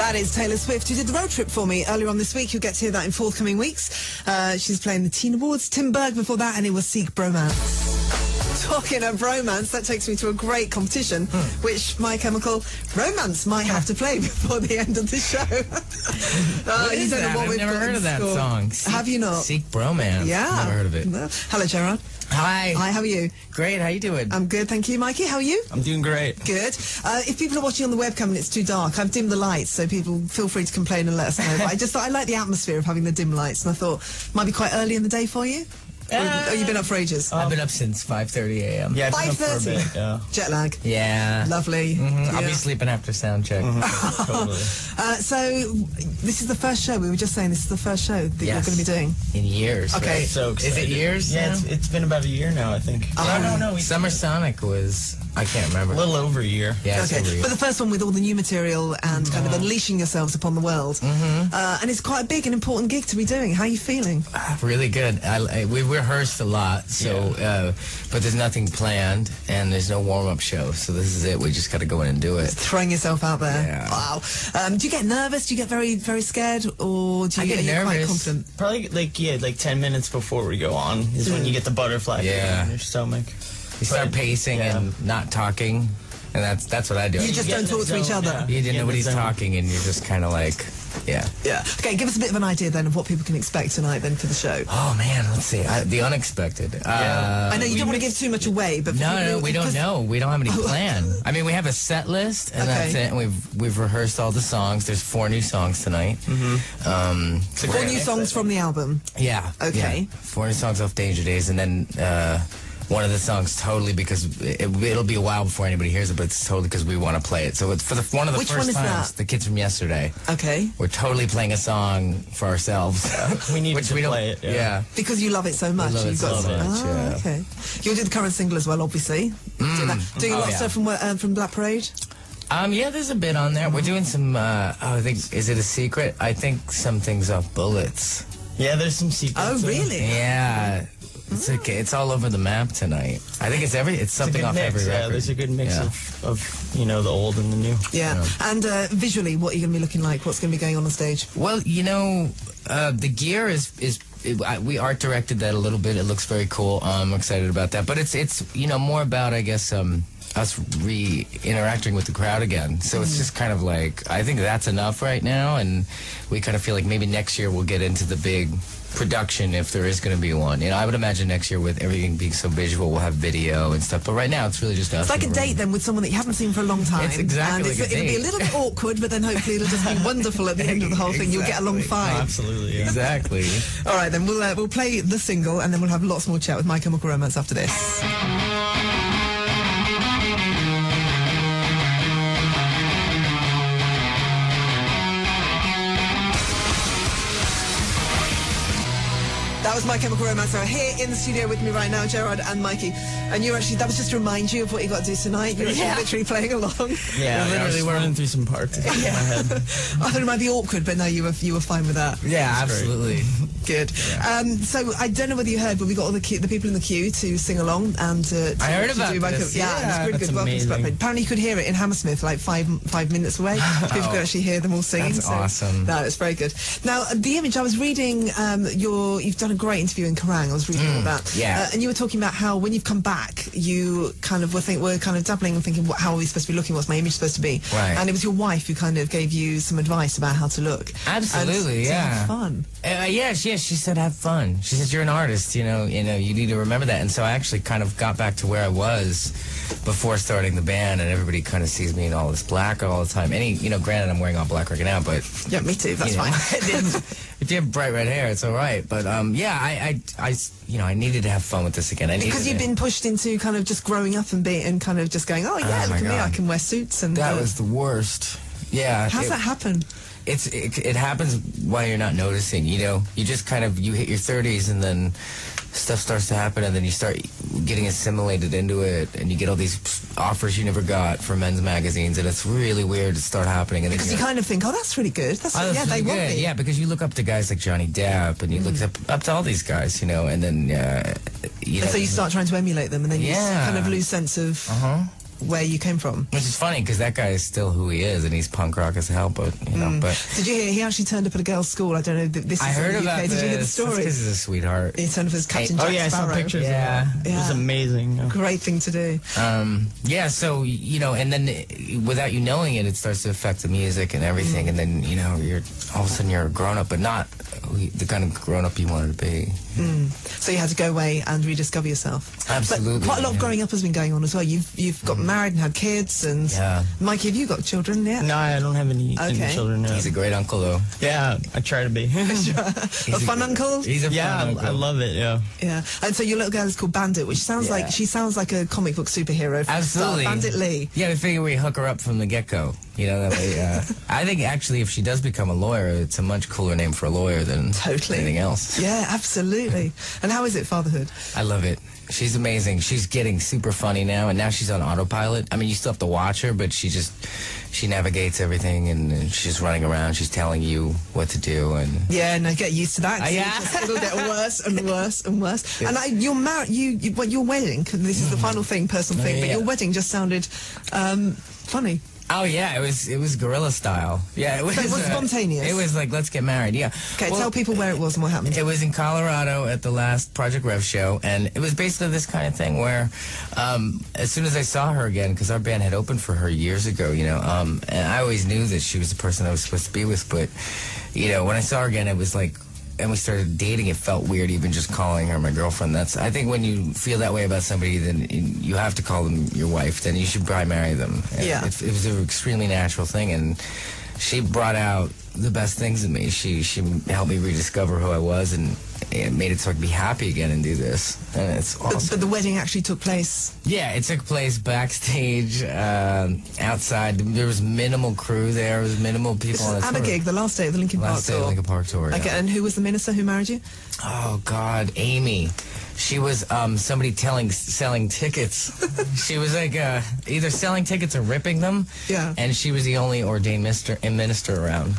That is Taylor Swift, who did the road trip for me earlier on this week. You'll get to hear that in forthcoming weeks. She's playing the Teen Awards. Tim Berg before that, and it was Seek Bromance. Talking of bromance, that takes me to a great competition, which My Chemical Romance might have to play before the end of the show. You don't know what I've never heard of that song. Have you not? Seek Bromance. Yeah. Never heard of it. No. Hello, Gerard. Hi. Hi, how are you? Great, how you doing? I'm good, thank you. Mikey, how are you? I'm doing great. Good. If people are watching on the webcam and it's too dark, I've dimmed the lights, so people feel free to complain and let us know. But I just thought I like the atmosphere of having the dim lights, and I thought it might be quite early in the day for you. Or you've been up for ages? I've been up since 5:30 a.m. Yeah, I've been up for a 5:30. bit, yeah. Jet lag. Yeah. Lovely. I'll Yeah. be sleeping after sound check. Totally. So, this is the first show. We were just saying this is the first show that you're Yes. going to be doing. In years. Okay. Right? So Is excited. it years? Yeah, now? it's been about a year now, I think. No. Summer Sonic was, I can't remember. A little over a year. Yeah, it's over a Okay, year. but the first one with all the new material and kind of unleashing yourselves upon the world. And it's quite a big and important gig to be doing. How are you feeling? Really good. We rehearsed a lot, so but there's nothing planned, and there's no warm-up show, so this is it. We just got to go in and do it. Throwing yourself out there. Yeah. Wow. Do you get nervous? Do you get very, very scared? Or do you I get are you quite nervous. confident? Probably like 10 minutes before we go on is when you get the butterfly Yeah. in your stomach. You start pacing and not talking, and that's what I do. You just get don't in the talk to each zone, other. yeah. You didn't Yeah, know what he's the zone. talking, and you're just kind of like, yeah. Yeah. Okay, give us a bit of an idea then of what people can expect tonight then for the show. Oh man, let's see. The unexpected. I know you don't want to give too much away, but for people No, who- we don't because- know. We don't have any plan. I mean, we have a set list, and that's Okay. it. And we've rehearsed all the songs. There's 4 new songs tonight. Four new songs from the album. Yeah. Okay. Yeah. 4 new songs off Danger Days, and then one of the songs totally because it'll be a while before anybody hears it, but it's totally because we want to play it. So it's for one of the Which first one is times. that? The Kids from Yesterday. Okay. We're totally playing a song for ourselves. We needed Which to we don't play it, yeah. Yeah. Because you love it so much. love it You've got so much, yeah. Okay. You'll do the current single as well, obviously. Doing a lot of yeah. stuff from Black Parade. Yeah, there's a bit on there. We're doing some, I think, is it a secret? I think some things off Bullets. Yeah, there's some secrets. Oh, really? Yeah. It's okay. It's all over the map tonight. I think it's It's a something good off mix, every record. yeah, there's a good mix Yeah. of the old and the new. Yeah. And visually, what are you going to be looking like? What's going to be going on stage? Well, the gear we art directed that a little bit. It looks very cool. I'm excited about that. But it's more about, I guess, us interacting with the crowd again. So it's just kind of like, I think that's enough right now, and we kind of feel like maybe next year we'll get into the big production if there is going to be one. I would imagine next year with everything being so visual, we'll have video and stuff. But right now, it's really just us. It's like a in the room. date then with someone that you haven't seen for a long time. It's exactly and like a it'll be a date. little bit awkward, but then hopefully it'll just be wonderful at the end of the whole thing. You'll get along Exactly. fine. Absolutely, yeah. Exactly. All right, then we'll play the single, and then we'll have lots more chat with My Chemical Romance after this. That was My Chemical Romance. So here in the studio with me right now, Gerard and Mikey. And that was just to remind you of what you got to do tonight. You're literally playing along. Yeah, literally, literally we're- running through some parts in my head. I thought it might be awkward, but no, you were fine with that. Yeah, absolutely. Good. So I don't know whether you heard, but we got all the people in the queue to sing along and to I heard about do My this. Yeah, Yeah, it's really that's good. Welcome to amazing. Black Parade. Apparently you could hear it in Hammersmith, like five minutes away. People could actually hear them all singing. That's awesome. No, it's very good. Now, the image, I was reading you've done a great interview in Kerrang. I was reading all that. yeah. And you were talking about how when you've come back, you kind of were kind of dabbling and thinking, how are we supposed to be looking? What's my image supposed to be? Right. And it was your wife who kind of gave you some advice about how to look. Absolutely, and to yeah. have fun. Yes, she said have fun. She said you're an artist, you need to remember that. And so I actually kind of got back to where I was before starting the band, and everybody kind of sees me in all this black all the time. Granted I'm wearing all black right now, but Yeah, me too. That's fine. if you have bright red hair, it's all right. But I needed to have fun with this again. Because you've been pushed into kind of just growing up and kind of just going, oh yeah, Oh, look my at me, God. I can wear suits and. That was the worst. Yeah. How's that happen? It happens while you're not noticing. You just kind of you hit your 30s and then stuff starts to happen, and then you start getting assimilated into it, and you get all these offers you never got for men's magazines, and it's really weird to start happening. And Because you kind of think, oh, that's really good. That's Oh, yeah, that's they really want good. me. Yeah, because you look up to guys like Johnny Depp, and you look up to all these guys, and then And so you start trying to emulate them, and then you Yeah. kind of lose sense of. where you came from. Which is funny because that guy is still who he is, and he's punk rock as hell. But you know, but Did you hear he actually turned up at a girl's school? I don't know. This I is heard in the UK. about Did you hear the this. story? This is a sweetheart. He turned up as Captain Oh Jack yeah, I saw Sparrow. pictures Yeah. of that. It was Yeah. amazing. Yeah. Great thing to do. Yeah, so you know, and then without you knowing it, it starts to affect the music and everything, and then you know, you're all of a sudden you're a grown up, but not the kind of grown up you wanted to be. So you had to go away and rediscover yourself. Absolutely, But quite a lot of yeah. growing up has been going on as well. You've got married and had kids, and Yeah. Mikey, have you got children yet? No, I don't have any Okay. children. No. He's a great uncle, though. Yeah, I try to be. A fun uncle? He's a yeah, fun uncle. I love it. Yeah. Yeah. And so your little girl is called Bandit, which sounds Yeah. like she sounds like a comic book superhero. From Absolutely. The start. Bandit Lee. Yeah, we figure we hook her up from the get-go. You know, that way, I think actually if she does become a lawyer, it's a much cooler name for a lawyer than Totally. anything else. Yeah, absolutely. And how is it, fatherhood? I love it. She's amazing. She's getting super funny now, and now she's on autopilot. I mean, you still have to watch her, but she navigates everything, and she's running around. She's telling you what to do, and Yeah, no, get used to that. 'cause Yeah. it'll get worse and worse and worse. And you're married. Your wedding. 'Cause this is the final thing, personal thing. But yeah. your wedding just sounded funny. oh yeah, it was guerrilla style. Yeah, it was. it was spontaneous. It was like, let's get married. Yeah. Okay, Well, tell people where it was and what happened. It was in Colorado at the last Project Rev show, and it was basically this kind of thing where as soon as I saw her again, because our band had opened for her years ago, you know, and I always knew that she was the person I was supposed to be with, but, you know, when I saw her again, it was like, and we started dating, it felt weird even just calling her my girlfriend. I think when you feel that way about somebody, then you have to call them your wife, then you should probably marry them. And Yeah. it was an extremely natural thing, and she brought out the best things in me. She helped me rediscover who I was, and it made it so I could be happy again and do this. And it's awesome. But the wedding actually took place. Yeah, it took place backstage, outside. There was minimal crew there. There was minimal This people on was the at a tour. gig, the last day of the Linkin Park Last day of tour. Linkin Park tour. Okay, Yeah. and who was the minister who married you? Oh God, Amy. She was somebody selling tickets. She was like either selling tickets or ripping them. Yeah. And she was the only ordained minister around.